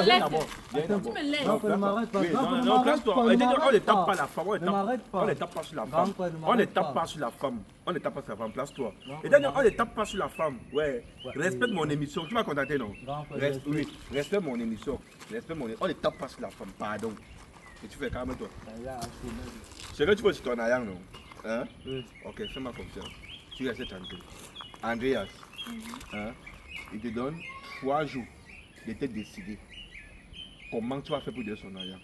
Viens d'abord. Tu me laisses. Non, ne m'arrête pas. Oui, Grand-père, non, ne place-toi. m'arrête pas, On ne tape pas la femme. Ne m'arrête pas. On ne tape pas sur la femme. Grand-père, ne On ne m'arrête tape pas. pas sur la femme. On ne tape pas sur la femme. Place-toi. Grand-père, Et d'ailleurs, ne on ne tape pas sur la femme. Ouais. Ouais, Respecte et- mon émission. Tu m'as contacté, non? Grand-père, Oui. Respecte mon émission. Respecte mon émission. On ne tape pas sur la femme. Pardon. Et tu fais calme-toi. C'est que tu veux sur ton ayang, non? Hein? Oui. Ok, fais-moi confiance. Tu restes tranquille. Andreas, hein? Il te donne 3 jours de te décider comment tu vas faire pour donner son ayang.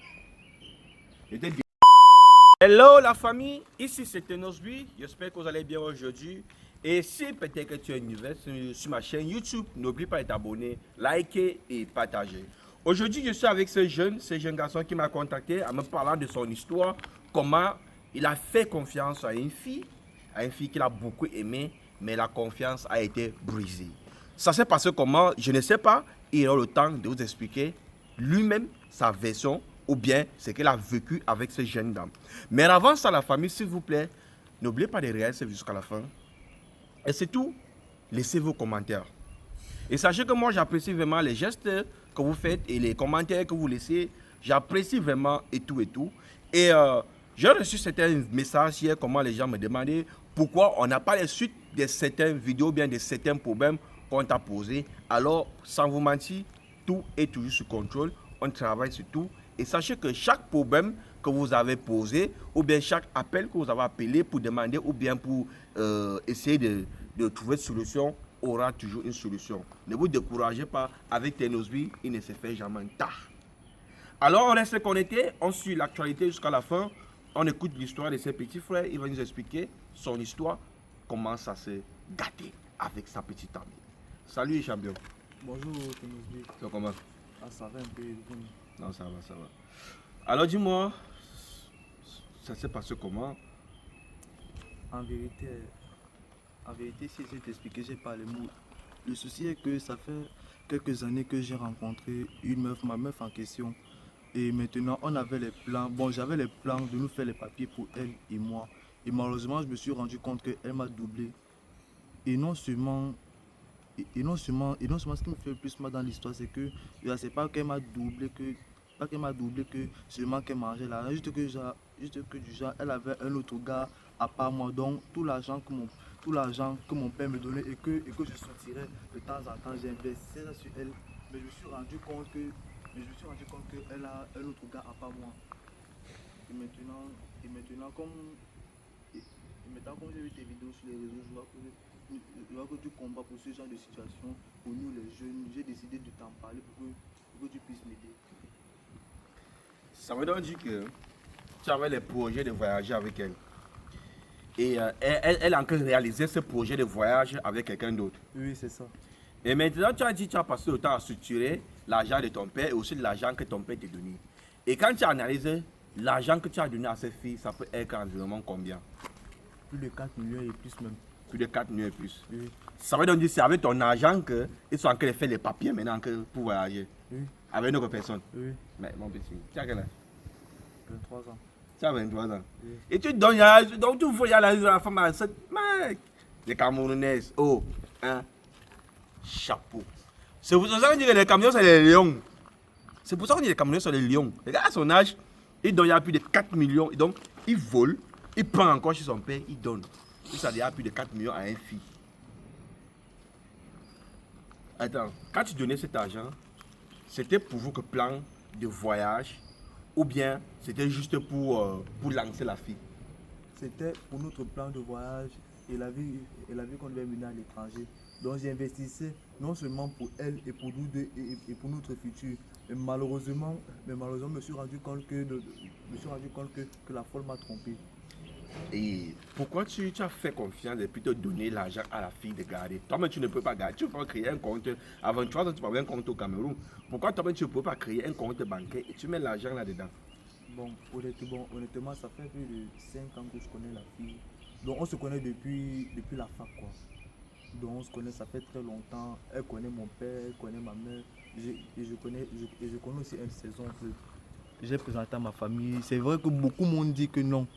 Hello la famille, ici c'est Tenosby, j'espère que vous allez bien aujourd'hui. Et si peut-être que tu es nouveau sur ma chaîne YouTube, n'oublie pas de t'abonner, liker et partager. Aujourd'hui je suis avec ce jeune garçon qui m'a contacté en me parlant de son histoire, comment il a fait confiance à une fille qu'il a beaucoup aimée, mais la confiance a été brisée. Ça s'est passé comment? Je ne sais pas, il aura le temps de vous expliquer lui-même sa version ou bien ce qu'il a vécu avec ce jeune dame. Mais avant ça, la famille, s'il vous plaît, n'oubliez pas de réagir jusqu'à la fin. Et c'est tout, laissez vos commentaires. Et sachez que moi, j'apprécie vraiment les gestes que vous faites et les commentaires que vous laissez. J'apprécie vraiment et tout et tout. Et j'ai reçu certains messages hier, comment les gens me demandaient pourquoi on n'a pas les suites de certaines vidéos, bien de certains problèmes qu'on t'a posés. Alors, sans vous mentir, tout est toujours sous contrôle. On travaille sur tout. Et sachez que chaque problème que vous avez posé, ou bien chaque appel que vous avez appelé pour demander, ou bien pour essayer de trouver une solution, aura toujours une solution. Ne vous découragez pas, avec Tenosby, il ne se fait jamais tard. Alors on reste connecté, on suit l'actualité jusqu'à la fin, on écoute l'histoire de ses petits frères, il va nous expliquer son histoire, comment ça s'est gâté avec sa petite amie. Salut champion. Bonjour, Tenosby. Ça commence? Ah, ça va un peu. Non, ça va, ça va. Alors dis-moi, ça s'est passé comment? En vérité, si je t'expliquer, j'ai pas les mots. Le souci est que ça fait quelques années que j'ai rencontré une meuf, ma meuf en question. Et maintenant, on avait les plans. Bon, j'avais les plans de nous faire les papiers pour elle et moi. Et malheureusement, je me suis rendu compte qu'elle m'a doublé. Et non seulement, ce qui me fait le plus mal dans l'histoire, c'est que c'est pas qu'elle m'a doublé que seulement qu'elle mangeait là. Juste que du genre, elle avait un autre gars à part moi. Donc tout l'argent que mon père me donnait et que je sortirais de temps en temps, j'investissais ça sur elle. Mais je me suis rendu compte qu'elle a un autre gars à part moi. Et maintenant comme j'ai vu tes vidéos sur les réseaux, je vois que tu combats pour ce genre de situation. Pour nous les jeunes, j'ai décidé de t'en parler pour que tu puisses m'aider. Ça veut donc dire que tu avais les projets de voyager avec elle. Et elle a encore réalisé ce projet de voyage avec quelqu'un d'autre. Oui, c'est ça. Et maintenant, tu as dit que tu as passé le temps à structurer l'argent de ton père et aussi l'argent que ton père t'a donné. Et quand tu as analysé l'argent que tu as donné à cette fille, ça peut être environ combien? Plus de 4 millions et plus même. Plus de 4 millions et plus. Oui. Ça veut donc dire que c'est avec ton argent qu'ils sont en train de faire les papiers maintenant pour voyager. Oui. Avec une autre personne. Oui. Mais mon petit, tu as quel âge? 23 ans. Tu as 23 ans. Oui. Et tu donnes, donc tu vois la femme à cette mec. Les Camerounaises, oh, hein, chapeau. C'est pour ça qu'on dit que les Camerounais sont les lions. C'est pour ça qu'on dit que les Camerounais sont les lions. Regarde à son âge, il donne il y a plus de 4 millions. Et donc, il vole, il prend encore chez son père, il donne. Il ça il y a plus de 4 millions à une fille. Attends, quand tu donnais cet argent, c'était pour vous que plan de voyage ou bien c'était juste pour lancer la fille? C'était pour notre plan de voyage et la vie qu'on devait mener à l'étranger. Donc j'investissais non seulement pour elle et pour nous deux et pour notre futur. Mais malheureusement, je me suis rendu compte que la folle m'a trompé. Et pourquoi tu as fait confiance et plutôt donner l'argent à la fille de garder? Toi-même, tu ne peux pas garder. Tu peux créer un compte. À 23 ans, tu peux avoir un compte au Cameroun. Pourquoi toi-même, tu ne peux pas créer un compte bancaire et tu mets l'argent là-dedans? Bon, honnêtement, ça fait plus de 5 ans que je connais la fille. Donc on se connaît depuis la fac, quoi. Donc on se connaît, ça fait très longtemps. Elle connaît mon père, elle connaît ma mère. Je connais aussi une saison que j'ai présenté à ma famille. C'est vrai que beaucoup m'ont dit que non,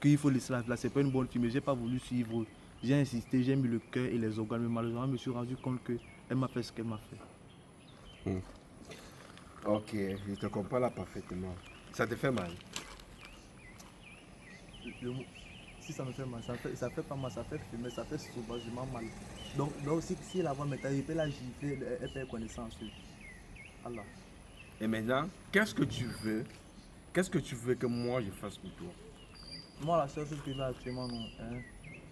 qu'il faut laisser la place. C'est pas une bonne fille, mais j'ai pas voulu suivre. J'ai insisté, j'ai mis le cœur et les organes, mais malheureusement, je me suis rendu compte qu'elle m'a fait ce qu'elle m'a fait. Ok, je te comprends là parfaitement. Ça te fait mal. Le mot- si ça me fait mal, ça fait pas mal, ça fait fumer, ça fait sauvagement mal. Donc si la voix m'éteint, je peux la gifler, elle perd connaissance. Allah. Et maintenant, qu'est-ce que tu veux? Qu'est-ce que tu veux que moi je fasse pour toi? Moi, la seule chose que j'ai actuellement, non, hein,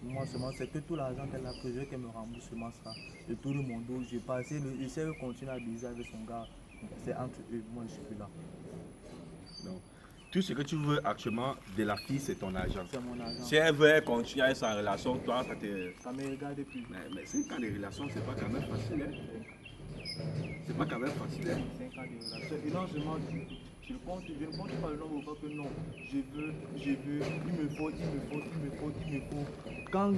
moi seulement, c'est que tout l'argent qu'elle a pris, je veux qu'elle me rembourse seulement ça. Je tourne mon dos, je passe, essayer de continuer à baiser avec son gars. C'est entre eux, moi je suis plus là. Non. Tout ce que tu veux actuellement de la fille, c'est ton argent. C'est mon argent. Si elle veut continuer avec sa relation, toi, ça te. Ça me regarde plus. Mais 5 ans de relation, c'est pas quand même facile, hein? C'est pas quand même facile, hein? 5 ans de relation. Et non seulement, je ne compte pas le nombre de fois que non, je veux, il me faut. Quand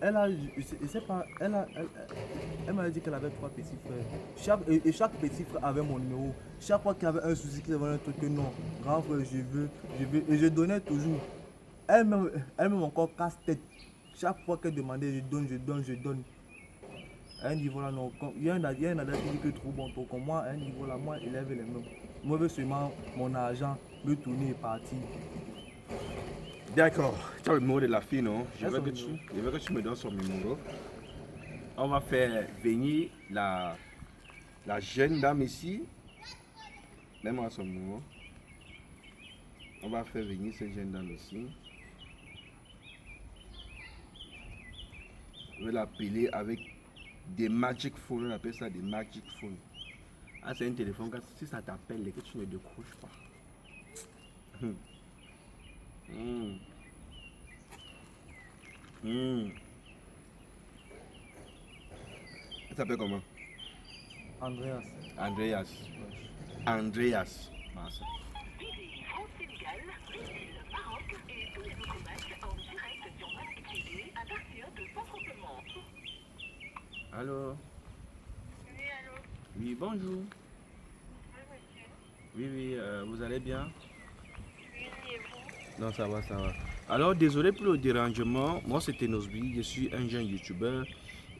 elle a, je sais pas, elle m'a dit qu'elle avait 3 petits frères. Chaque petit frère avait mon numéro. Chaque fois qu'il y avait un souci, qu'il y avait un truc que non, grand frère, je veux. Et je donnais toujours. Elle-même encore casse-tête. Chaque fois qu'elle demandait, je donne. À un niveau là, non. Il y a un adage qui dit que trop bon, trop comme moi, à un niveau là, moi, élève les mêmes. Moi, je veux seulement mon argent, me tourner et partir. D'accord. Tu as le numéro de la fille, non? Elle, son numéro. Je veux que tu me donnes son numéro. On va faire venir la jeune dame ici. Donne-moi son numéro. On va faire venir cette jeune dame ici. Je vais l'appeler avec des magic phones. On appelle ça des magic phones. Ah, c'est un téléphone. Si ça t'appelle et que tu ne décroches pas. Hmm. Hmm. Elle s'appelle comment? Andreas. Andreas. Ouais. Andreas. Massa. Vivi France-Sénégal, Brésil, Maroc et tous les autres matchs en direct sur Masque TV à partir de Centre-Paiement. Allô? Oui, allô? Oui, bonjour. Oui, monsieur. Oui, vous allez bien? Oui, et vous? Non, ça va, ça va. Alors, désolé pour le dérangement. Moi, c'était Nosby. Je suis un jeune youtubeur.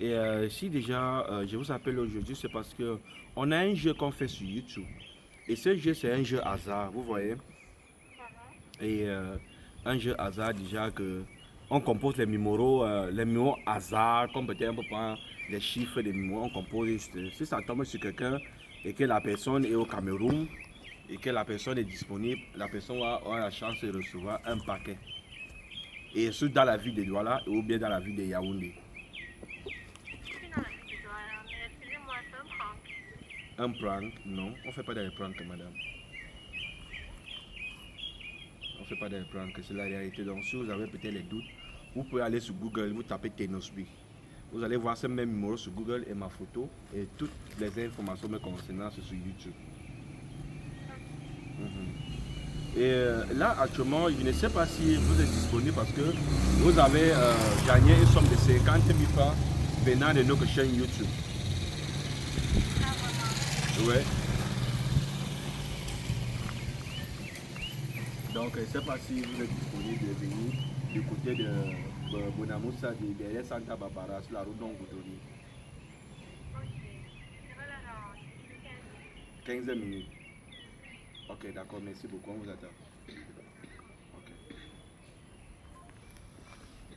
Et si déjà je vous appelle aujourd'hui, c'est parce que on a un jeu qu'on fait sur YouTube. Et ce jeu, c'est un jeu hasard, vous voyez. Et un jeu hasard, déjà que on compose les numéros hasard, comme peut-être on peut prendre les chiffres des numéros, on compose juste. Si ça tombe sur quelqu'un et que la personne est au Cameroun et que la personne est disponible, la personne va avoir la chance de recevoir un paquet. Et ce dans la ville de Douala ou bien dans la ville de Yaoundé. Je suis dans la ville de Douala, mais excusez-moi, c'est un prank. Un prank? Non, on ne fait pas des pranks, madame. On ne fait pas des pranks, c'est la réalité. Donc, si vous avez peut-être les doutes, vous pouvez aller sur Google, vous tapez Tenosby. Vous allez voir ce même numéro sur Google et ma photo. Et toutes les informations me concernant, c'est sur YouTube. Et là, actuellement, je ne sais pas si vous êtes disponible parce que vous avez gagné une somme de 50 000 francs venant de notre chaîne YouTube. Ah, vraiment? Ouais. Donc, je ne sais pas si vous êtes disponible de venir du côté de Bonamoussa, derrière Santa Barbara, sur la route d'Ongoudori. Ok. Je serai là dans 15 minutes. 15 minutes. Ok, d'accord, merci beaucoup, on vous attend.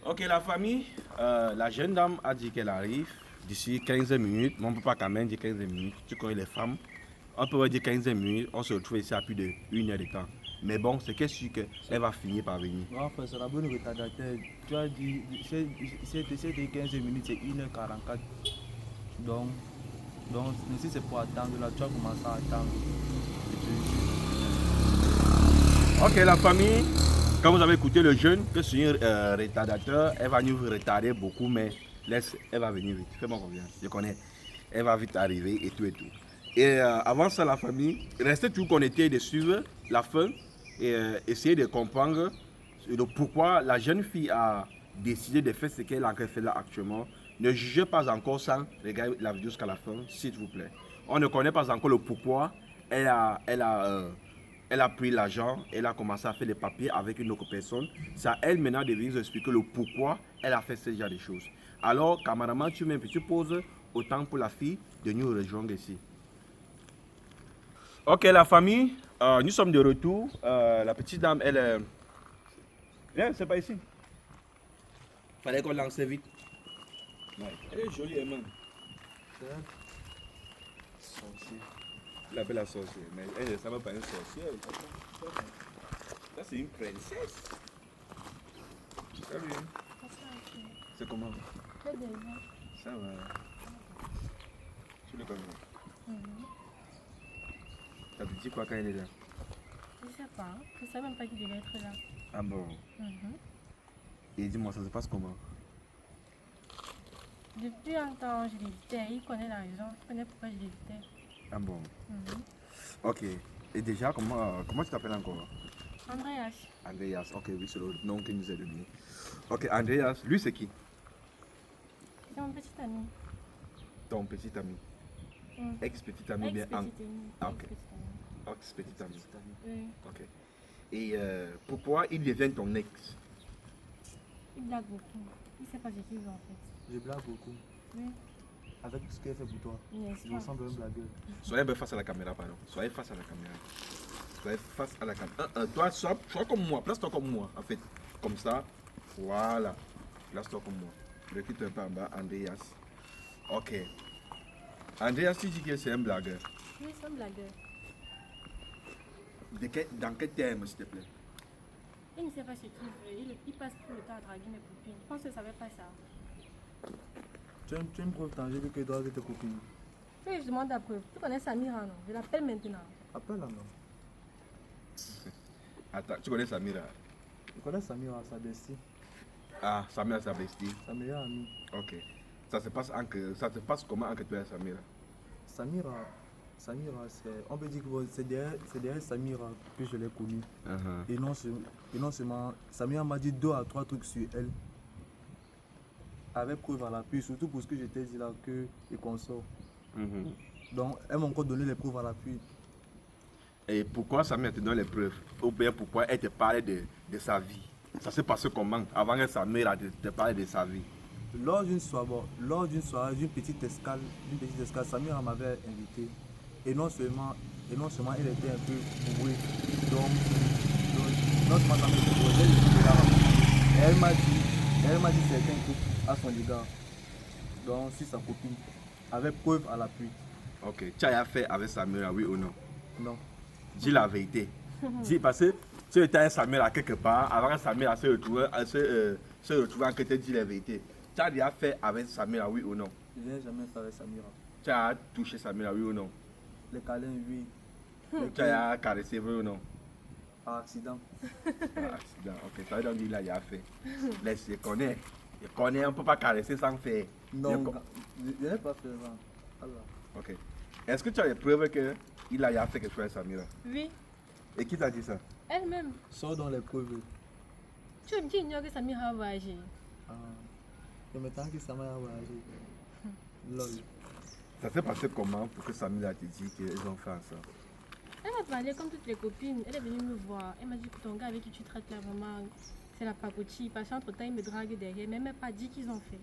Ok, la famille, la jeune dame a dit qu'elle arrive d'ici 15 minutes, mais on ne peut pas quand même dire 15 minutes, tu connais les femmes. On peut dire 15 minutes, on se retrouve ici à plus d'1 heure de temps. Mais bon, c'est que sûr qu'elle va finir par venir. Grand frère, c'est la bonne retardataire. Tu as dit, c'est 15 minutes, c'est 1h44. Donc si c'est pour attendre, là, tu as commencé à attendre. Ok, la famille, quand vous avez écouté le jeune, que c'est un retardateur, elle va nous retarder beaucoup, mais elle va venir vite. Fais-moi confiance, je connais. Elle va vite arriver et tout et tout. Et avant ça, la famille, restez toujours connectés de suivre la fin et essayer de comprendre le pourquoi la jeune fille a décidé de faire ce qu'elle a fait là actuellement. Ne jugez pas encore ça, regardez la vidéo jusqu'à la fin, s'il vous plaît. On ne connaît pas encore le pourquoi elle a pris l'argent, elle a commencé à faire les papiers avec une autre personne. C'est à elle maintenant de venir nous expliquer le pourquoi elle a fait ce genre de choses. Alors, cameraman, tu mets une petite pause, autant pour la fille de nous rejoindre ici. Ok, la famille, nous sommes de retour. La petite dame, elle est... Viens, c'est pas ici. Fallait qu'on lance vite. Ouais. Elle est jolie, elle, même. C'est un sorcier. Elle appelle la sorcière, mais elle, ça va pas une sorcière. Ça, c'est une princesse. Salut. C'est comment? Ça va. Tu le connais? Ça te dit quoi quand elle est là? Je sais pas, je savais même pas qu'il devait être là. Ah bon? Et dis-moi, ça se passe comment? Depuis un temps, je l'évitais. Il connaît la raison, il connaît pourquoi je l'évitais. Ah bon? Ok. Et déjà, comment tu t'appelles encore? Andreas, Andreas. Ok, oui, c'est le nom qu'il nous a donné. Ok, Andreas, lui c'est qui? c'est mon petit ami. Ton petit ami. Mm. Ex-petit ami, bien Ex-petit ami. Ah, ok. Ex-petit ami. Ex-petit ami. Oui. Ok. Et pourquoi il devient ton ex? Il blague beaucoup. Il sait pas ce qu'il veut en fait. Je blague beaucoup. Oui. Avec ce qu'elle fait pour toi. N'est-ce Je pas? ressemble à un blagueur. Soyez un peu face à la caméra, pardon. Soyez face à la caméra. Soyez face à la caméra. Toi, sois comme moi. Place-toi comme moi, en fait. Comme ça. Voilà. Place-toi comme moi. Recule un peu en bas, Andreas. Ok. Andreas, tu dis que c'est un blagueur. Oui, c'est un blagueur. Dans quel terme, s'il te plaît? Il ne sait pas ce qu'il veut. Il passe tout le temps à draguer mes copines. Je pense que je ne savais pas ça. Tu as une preuve tangible que toi avec tes copines. Oui, je demande la preuve. Tu connais Samira, non? Je l'appelle maintenant. Appelle-la, non. Attends, tu connais Samira? Je connais Samira, sa bestie, Ah, Samira, sa bestie. sa meilleure amie. Ok. Ça se passe comment entre toi et Samira? Samira, on peut dire que bon, c'est derrière Samira que je l'ai connue. Et non seulement, Samira m'a dit 2 à 3 trucs sur elle. Avec preuve à l'appui, surtout pour ce que je t'ai dit là, que et qu'on sort. Donc, elle m'a encore donné les preuves à l'appui. Et pourquoi Samira te donne les preuves? Ou bien pourquoi elle te parle de sa vie? Ça s'est passé comment avant que Samira te parle de sa vie? Lors d'une soirée, d'une petite escale, Samira m'avait invité. Et non seulement elle était un peu bourrée. Donc non seulement ça me proposait de jouer là. Elle m'a dit certains trucs à son égard. Donc sur sa copine. Avec preuve à l'appui. Ok. Tu as fait avec Samira, oui ou non? Non. Dis la vérité. Dis parce que tu étais avec Samira quelque part avant que Samira se retrouve en que tu dis la vérité. Tu as déjà fait avec Samira, oui ou non? Je n'ai jamais fait avec Samira. Tu as touché Samira, oui ou non? Les câlins, oui. Tu as caressé, oui ou non? Par accident. Ah, accident, ok. Ça veut donc dire là, il a fait. Laisse, je connais. Je connais, on ne peut pas caresser sans faire. Non, je n'ai pas fait ça. Alors. Ok. Est-ce que tu as des preuves qu'il a fait quelque chose avec Samira? Oui, Et qui t'a dit ça? elle-même. Sors dans les preuves. Tu ignores que Samira a voyagé. Ah. Je m'attends que Samira a voyagé. Lol. Ça s'est passé comment pour que Samira te dise qu'ils ont fait ensemble? Elle m'a parlé comme toutes les copines. Elle est venue me voir. Elle m'a dit que ton gars avec qui tu traites là, vraiment, c'est la pacotille. Parce qu'entre temps, il me drague derrière. Mais elle m'a pas dit qu'ils ont fait.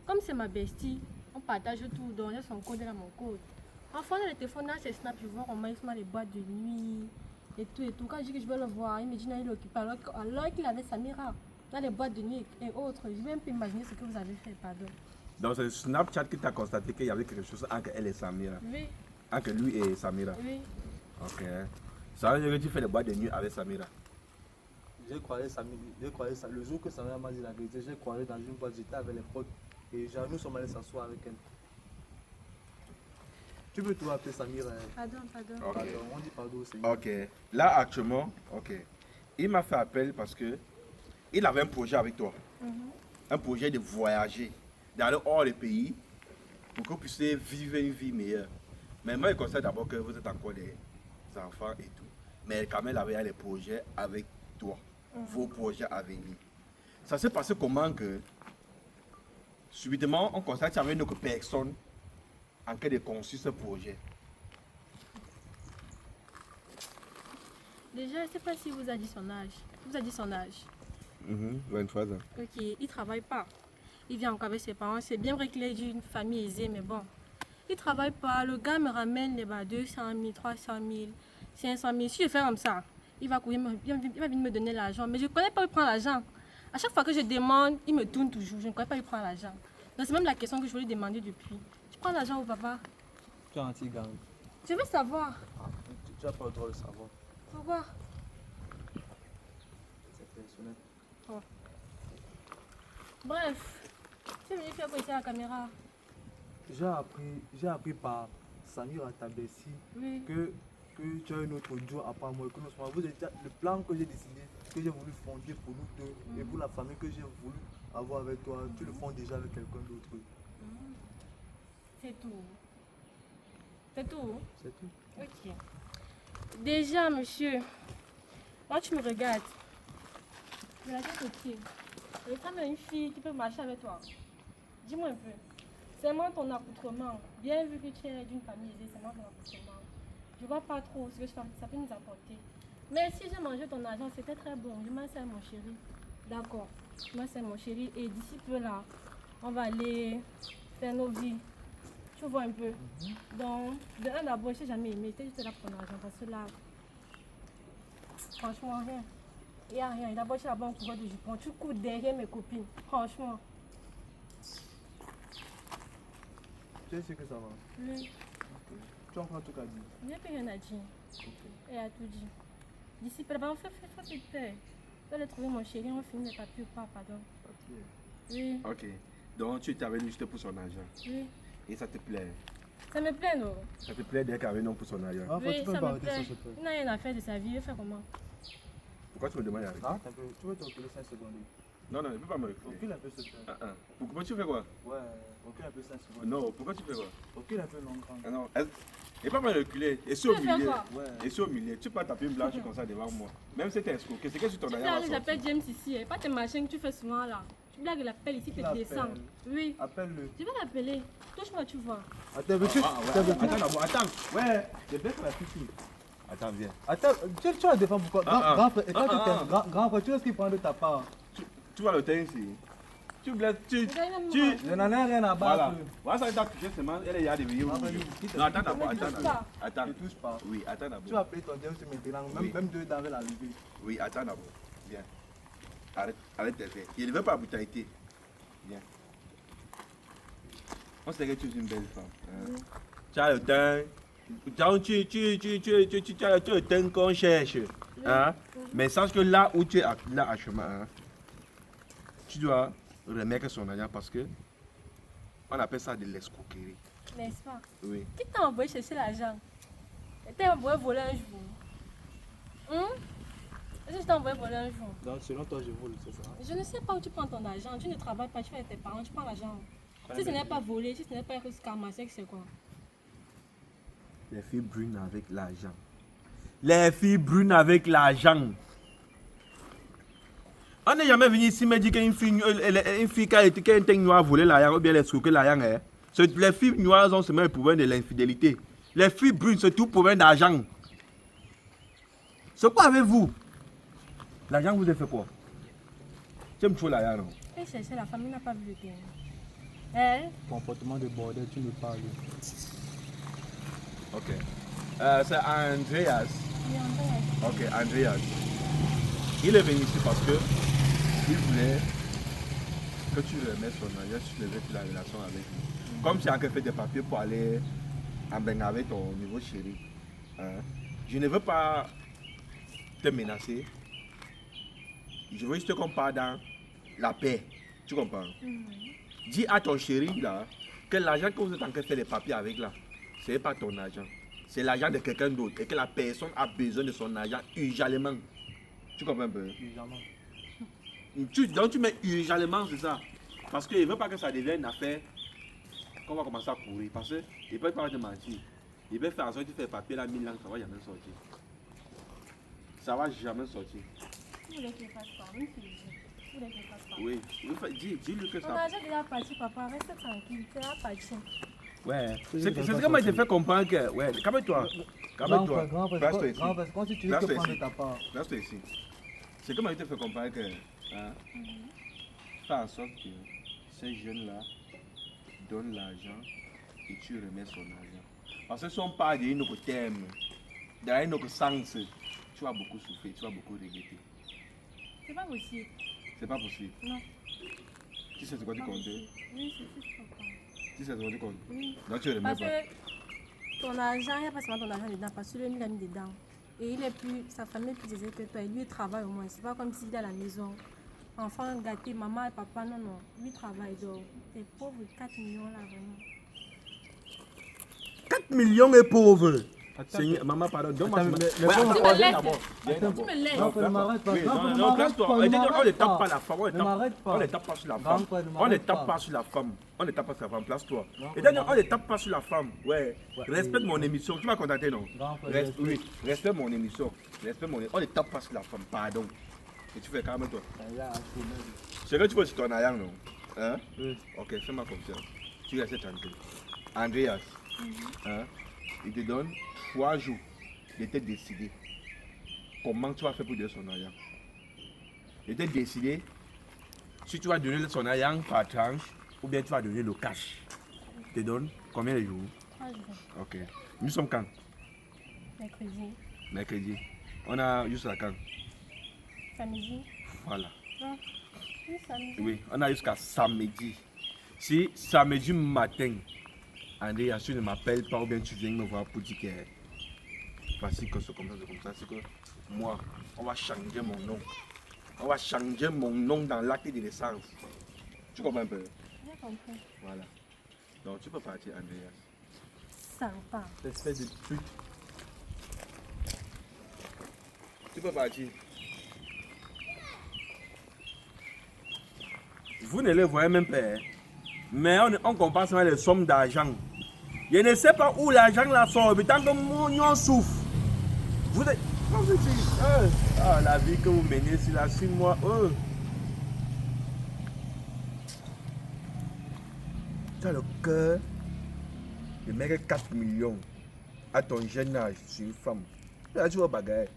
Comme c'est ma bestie, on partage tout. Donc, elle son code, elle a mon code. Enfin, dans le téléphone, dans ses snaps, je vois comment ils sont dans les boîtes de nuit. Et tout et tout. Quand je dis que je veux le voir, il me dit non, il est occupé. Alors qu'il avait Samira dans les boîtes de nuit et autres. Je ne vais même pas imaginer ce que vous avez fait, pardon. Donc c'est Snapchat que tu as constaté qu'il y avait quelque chose entre elle et Samira. Oui, Entre lui et Samira. oui. Ok. Ça veut dire que tu fais les boîtes de nuit avec Samira. J'ai croisé ça. Le jour que Samira m'a dit la vérité, j'ai croisé dans une boîte, j'étais avec les potes. Et nous sommes allés s'asseoir avec elle. Tu peux tout appeler Samira. Pardon. Ok. Pardon, on dit pardon au Seigneur. Ok. Là actuellement, ok. Il m'a fait appel parce que il avait un projet avec toi. Un projet de voyager, d'aller hors du pays pour que vous puissiez vivre une vie meilleure. Mais moi, je constate d'abord que vous êtes encore des enfants et tout. Mais quand même, il avait des projets avec toi, vos projets à venir. Ça s'est passé comment que, subitement, on constate qu'il y avait une autre personne en train de construire ce projet. Déjà, je ne sais pas si vous a dit son âge. Vous a dit son âge. 23 ans. Ok, il ne travaille pas. Il vit encore avec ses parents. C'est bien vrai qu'il est d'une famille aisée, mais bon. Il travaille pas, le gars me ramène les 200 000, 300 000, 500 000. Si je fais comme ça, il va courir, il va venir me donner l'argent. Mais je ne connais pas où il prend l'argent. À chaque fois que je demande, il me tourne toujours. Je ne connais pas où il prend l'argent. Donc c'est même la question que je voulais demander depuis. Tu prends l'argent où, papa? Tu es anti-gang. Je veux savoir. Tu n'as pas le droit de savoir. Pourquoi? C'est personnel. Oh. Bref, tu es venu faire quoi ici à la caméra? J'ai appris par Samira Tabessi Oui. que tu as une autre audio à part moi. Que nous sommes, vous êtes le plan que j'ai décidé, que j'ai voulu fonder pour nous deux et pour la famille que j'ai voulu avoir avec toi, tu le fondes déjà avec quelqu'un d'autre. C'est tout. C'est tout? C'est tout. Ok. Déjà, monsieur, quand tu me regardes, je la tête au pied. Je ressemble à une fille qui peut marcher avec toi. Dis-moi un peu. C'est moi ton accoutrement. Bien vu que tu es d'une famille aisée, c'est moi ton accoutrement. Je vois pas trop ce que ça peut nous apporter. Mais si j'ai mangé ton argent, c'était très bon. Je m'en sers, mon chéri. D'accord. Je m'en sers, mon chéri. Et d'ici peu là, on va aller faire nos vies. Tu vois un peu. Donc, de un d'abord, je n'ai jamais aimé. J'étais juste là pour ton argent. Parce que là, franchement, rien. Il n'y a rien. D'abord, je suis là-bas en courant de jupon. Tu cours derrière mes copines. Franchement. Tu sais ce que ça va. Oui. Tu entends tout qu'a dit. Il n'y a plus rien à dire. Ok. Elle a tout dit. D'ici peu là-bas, on fait vite fait. Je vais aller trouver mon chéri. On finit les papiers ou pas, pardon. Papier. Oui. Ok. Donc tu étais avec lui juste pour son argent. Oui. Et ça te plaît? Ça me plaît, non? Ça te plaît d'être avec nous pour son argent? Enfin, Oui, tu peux ça pas me arrêter ça, plaît. s'il te plaît. Il n'a rien à faire de sa vie. Il fait comment? Pourquoi tu me demandes d'arrêter? Ah, tu veux te reculer 5 secondes. Non, non, ne peux pas me reculer. Recule un peu, s'il te plaît. Pourquoi tu fais quoi? Ouais, recule un peu 5 secondes. Non, pourquoi tu fais quoi? Recule un peu longtemps. Ah non, et pas me reculer. Et c'est Tu au veux faire milieu. quoi? Ouais. Et c'est au milieu. Tu peux pas taper une blanche comme ça devant moi. Même si t'es escroqué, c'est que sur ton Tu argent. blagues, va j'appelle sortir. James ici. Et pas tes machins que tu fais souvent là. Tu blagues, l'appelle ici, Tu te descends. l'appelles. Oui. Appelle-le. Je vais l'appeler. Touche-moi, tu vois. Attends, mais tu. Ah, ouais. Attends d'abord, attends. Ouais, j'ai fait la petite. Attends, viens. Attends, tu la défends pourquoi? Grand frère, et quand Ah, tu t'aimes, grand frère, tu vois ce qu'il prend de ta part. Tu vois le teint ici. Tu blesses, tu. Je n'en ai rien à Voilà. battre. Voilà, ça t'a touché seulement. Elle est là de veiller au milieu. Non, attends d'abord, attends d'abord. Attends. Ne touche pas. Oui, attends Tu vas d'abord. appeler ton Dieu maintenant, Oui. même deux dans la lever. Oui, attends d'abord. Viens. Arrête tes faits. Il ne veut pas brutalité. Viens. On sait que tu es une belle femme. Hein. Tu as le teint. Tu as le teint qu'on cherche. Hein? Mais sache que là où tu es là actuellement, hein, tu dois remettre son argent parce que on appelle ça de l'escroquerie. N'est-ce pas? Oui. Qui t'a envoyé chercher l'argent? T'as envoyé voler un jour. Est-ce que je t'ai envoyé voler un jour? Donc, selon toi, je vole, c'est ça? Je ne sais pas où tu prends ton argent. Tu ne travailles pas, tu fais avec tes parents, tu prends l'argent. Si ce n'est pas volé, si ce n'est pas ramassé, c'est quoi? Les filles brûlent avec l'argent. Les filles brûlent avec l'argent. On n'est jamais venu ici me dire qu'une fille qui a été noire a volé l'argent ou bien elle a escroqué l'argent. Hein. Les filles noires ont seulement le pouvoir de l'infidélité. Les filles brûlent, c'est tout pouvoir d'argent. C'est quoi avec vous? L'argent vous a fait quoi? Tu aimes trop l'argent, non? Et chercher la famille n'a pas vu le terrain. Hein? Comportement de bordel, tu me parles. Ok. C'est Andreas. Oui, André. Ok, Andreas. Il est venu ici parce que il voulait que tu remettes son argent, tu levais la relation avec lui. Comme tu as fait des papiers pour aller en bain avec ton nouveau chéri. Hein? Je ne veux pas te menacer. Je veux juste qu'on parle dans la paix. Tu comprends? Dis à ton chéri là que l'argent que vous êtes en train de faire les papiers avec là, ce n'est pas ton argent. C'est l'argent de quelqu'un d'autre et que la personne a besoin de son argent urgemment. Tu comprends un peu? Légèrement. Donc tu mets urgemment, c'est ça. Parce qu'il ne veut pas que ça devienne une affaire qu'on va commencer à courir. Parce qu'il ne peut pas te mentir. Il veut faire en sorte que tu fais le papier là, 1000 ans, ça ne va jamais sortir. Ça ne va jamais sortir. Vous voulez qu'il fasse quoi? Oui, vous voulez qu'il fasse quoi? Oui, dis-lui que Ton ça. argent est déjà parti, papa. Reste tranquille. C'est déjà parti. Ouais, c'est ce que moi je te fais comprendre que. Ouais, calme-toi. Calme-toi. Grand frère, Reste ici. grand frère, quand tu veux Reste te prendre de ici. ta part. Reste ici. C'est comme je te fais comprendre que. Hein, fais en sorte que ces jeunes-là donnent l'argent et tu remets son argent. Parce que si on parle de notre thème, dans notre sens, tu vas beaucoup souffrir, tu vas beaucoup regretter. C'est pas possible. C'est pas possible. Non. Tu sais ce que tu comptes? Oui, c'est ça. Tu sais ce que tu comptes? Oui. Donc tu remets Parce pas. que ton argent, il n'y a pas seulement ton argent dedans, parce que lui, il a mis dedans. Et il est plus, sa famille est plus aisée que toi. Et lui, il travaille au moins. C'est pas comme s'il est à la maison. Enfant gâté, maman et papa, non, non. Lui, il travaille. Donc, t'es pauvre, 4 millions là, vraiment. 4 millions est pauvre. Attends, Seigneur, maman, pardon, donne-moi. Attends, mais Ouais, comment- attends, Tu me viens laisses. d'abord, viens d'abord. Tu me laisses. Non, ne m'arrête pas. Oui, Non, non, ne non, m'arrête place-toi. pas, On ne ne m'arrête tape pas. pas la femme, Ne m'arrête pas. on ne tape pas sur la femme. Grand frère, ne On ne m'arrête tape pas. pas sur la femme. On ne tape pas sur la femme, place-toi. Grand Et frère, d'ailleurs, on ne tape pas sur la femme. Ouais. Ouais, Respecte oui. mon émission. Tu m'as contacté, non? Grand frère, Reste- Oui, respecte mon émission. Respecte mon émission. On ne tape pas sur la femme, pardon. Et tu fais quand même toi. Là, C'est que tu veux sur ton ayang, non? Hein? oui. Ok, fais-moi confiance. Tu restes tranquille. Andreas, hein? Il te donne 3 jours de te décider comment tu vas faire pour donner son ayang. De te décider si tu vas donner son ayang par tranche ou bien tu vas donner le cash. Je te donne combien de jours? 3 jours. Ok. Nous sommes quand? Mercredi. Mercredi. On a jusqu'à quand? Samedi. Voilà. Non. Oui, samedi. Oui, on a jusqu'à samedi. Si samedi matin, André, si tu ne m'appelles pas ou bien tu viens me voir pour dire que voici que c'est comme ça, c'est que moi, on va changer mon nom. On va changer mon nom dans l'acte de naissance. Tu comprends un peu? J'ai compris. Voilà. Donc tu peux partir, Andreas. Sympa. Espèce de pute. Tu peux partir. Vous ne les voyez même pas, hein. Mais on compare seulement les sommes d'argent. Je ne sais pas où l'argent là sort, mais tant que mon souffre. Vous êtes. Comment vous dites? La vie que vous menez sur la 6 mois. Tu as le cœur de mettre 4 millions à ton jeune âge sur une femme. Là, tu vois, bagaille.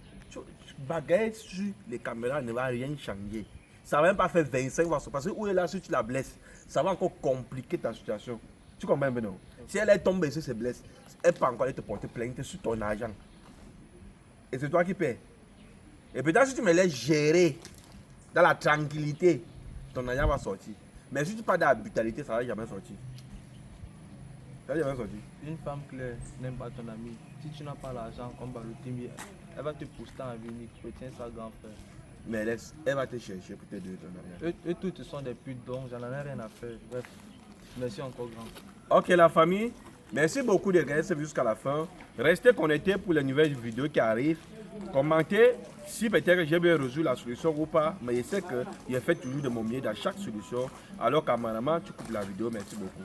Bagaille sur les caméras ne va rien changer. Ça ne va même pas faire 25 fois. Parce que où est là, si tu la blesses, ça va encore compliquer ta situation. Tu comprends bien, non? Si elle est tombée, si elle se blesse, elle peut encore aller te porter plainte sur ton argent. Et c'est toi qui paies. Et peut-être si tu me laisses gérer dans la tranquillité, ton argent va sortir. Mais si tu parles de la brutalité, ça ne va jamais sortir. Ça ne va jamais sortir. Une femme claire n'aime pas ton ami. Si tu n'as pas l'argent comme Balotimi, elle va te pousser en venir. Retiens ça, grand frère. Mais laisse, elle va te chercher pour te donner ton argent. Eux tous sont des putes, donc j'en ai rien à faire. Bref, merci encore, grand. Ok la famille, merci beaucoup de regarder cette vidéo jusqu'à la fin. Restez connectés pour les nouvelles vidéos qui arrivent. Commentez si peut-être j'ai bien reçu la solution ou pas. Mais je sais que j'ai fait toujours de mon mieux dans chaque solution. Alors cameraman, tu coupes la vidéo. Merci beaucoup.